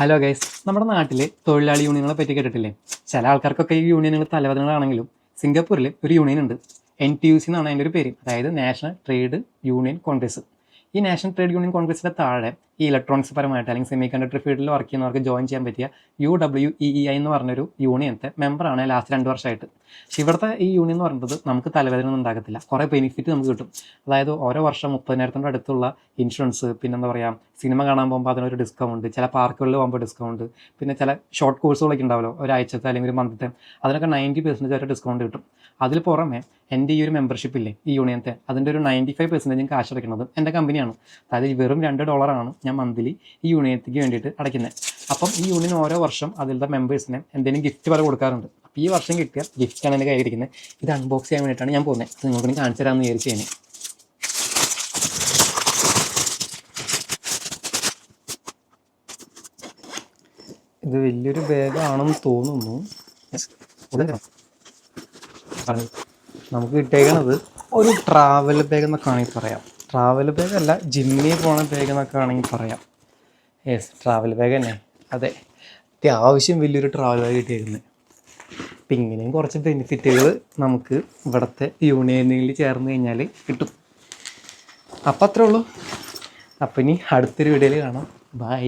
Hello guys, നമ്മുടെ നാട്ടിൽ തൊഴിലാളി യൂണിയനുകളെ പറ്റി കേട്ടിട്ടില്ലേ? ചില ആൾക്കാർക്കൊക്കെ ഈ യൂണിയനുകൾ തലവേദനകളാണെങ്കിലും സിംഗപ്പൂരിൽ ഒരു യൂണിയൻ ഉണ്ട്. NTUC എന്നാണ് അതിൻ്റെ ഒരു പേര്, അതായത് നാഷണൽ ട്രേഡ് യൂണിയൻ കോൺഗ്രസ്. ഈ നാഷണൽ ട്രേഡ് യൂണിയൻ കോൺഗ്രസിൻ്റെ താഴെ ഈ ഇലക്ട്രോണിക്സ് പരമായിട്ട് അല്ലെങ്കിൽ സെമി കണ്ടക്ടർ ഫീൽഡിൽ വർക്ക് ചെയ്യുന്നവർക്ക് ജോയിൻ ചെയ്യാൻ പറ്റിയ UWEEI എന്ന് പറഞ്ഞൊരു യൂണിയനത്തെ മെമ്പറാണ് ലാസ്റ്റ് 2 വർഷമായിട്ട്. പക്ഷേ ഇവിടുത്തെ ഈ യൂണിയൻ എന്ന് പറയുന്നത് നമുക്ക് തലവേദന ഒന്നും ഉണ്ടാകത്തില്ല, കുറേ ബെനിഫിറ്റ് നമുക്ക് കിട്ടും. അതായത് ഓരോ വർഷം 30,000 അടുത്തുള്ള ഇൻഷുറൻസ്, പിന്നെന്താ പറയുക, സിനിമ കാണാൻ പോകുമ്പോൾ അതിനൊരു ഡിസ്കൗണ്ട്, ചില പാർക്കുകളിൽ പോകുമ്പോൾ ഡിസ്കൗണ്ട്, പിന്നെ ചില ഷോർട്ട് കോഴ്സുകളൊക്കെ ഉണ്ടാവുമല്ലോ, ഒരാഴ്ചത്തെ അല്ലെങ്കിൽ ഒരു മന്തിത്തെ, അതിനൊക്കെ 90% വരെ ഡിസ്കൗണ്ട് കിട്ടും. അതിൽ പുറമെ എൻ്റെ ഈ ഒരു മെമ്പർഷിപ്പ് ഇല്ലേ ഈ യൂണിയനത്തെ, അതിൻ്റെ ഒരു 95% കാശ് അടയ്ക്കുന്നത് എൻ്റെ കമ്പനിയാണ്. അതായത് വെറും $2 ഞാൻ മന്ത്ലി ഈ യൂണിയനത്തേക്ക് വേണ്ടിയിട്ട് അടയ്ക്കുന്നത്. അപ്പം ഈ യൂണിയൻ ഓരോ വർഷം അതിലത്തെ മെമ്പേഴ്സിനെ എന്തെങ്കിലും ഗിഫ്റ്റ് പോലെ കൊടുക്കാറുണ്ട്. അപ്പോൾ ഈ വർഷം കിട്ടിയ ഗിഫ്റ്റാണ് എൻ്റെ കയ്യിലിരിക്കുന്നത്. ഇത് അൺബോക്സ് ചെയ്യാൻ വേണ്ടിയിട്ടാണ് ഞാൻ പോകുന്നത്. അത് നിങ്ങൾക്ക് കാണിച്ചു തരാമെന്ന് വിചാരിച്ചു ഞാൻ. ഇത് വലിയൊരു ബാഗാണെന്ന് തോന്നുന്നു. നമുക്ക് കിട്ടിയേക്കണത് ഒരു ട്രാവൽ ബാഗ് എന്നൊക്കെ ആണെങ്കിൽ പറയാം. ട്രാവൽ ബാഗ് അല്ല, ജിമ്മിൽ പോണ ബാഗ് എന്നൊക്കെ ആണെങ്കിൽ പറയാം. യെസ്, ട്രാവൽ ബാഗ് തന്നെ. അതെ, അത്യാവശ്യം വലിയൊരു ട്രാവൽ ബാഗ് കിട്ടിയേക്കുന്നത്. അപ്പം ഇങ്ങനെയും കുറച്ച് ബെനിഫിറ്റുകൾ നമുക്ക് ഇവിടുത്തെ യൂണിയനിൽ ചേർന്ന് കഴിഞ്ഞാൽ കിട്ടും. അപ്പം അത്രേ ഉള്ളൂ. അപ്പം ഇനി അടുത്തൊരു വീഡിയോയിൽ കാണാം. ബൈ.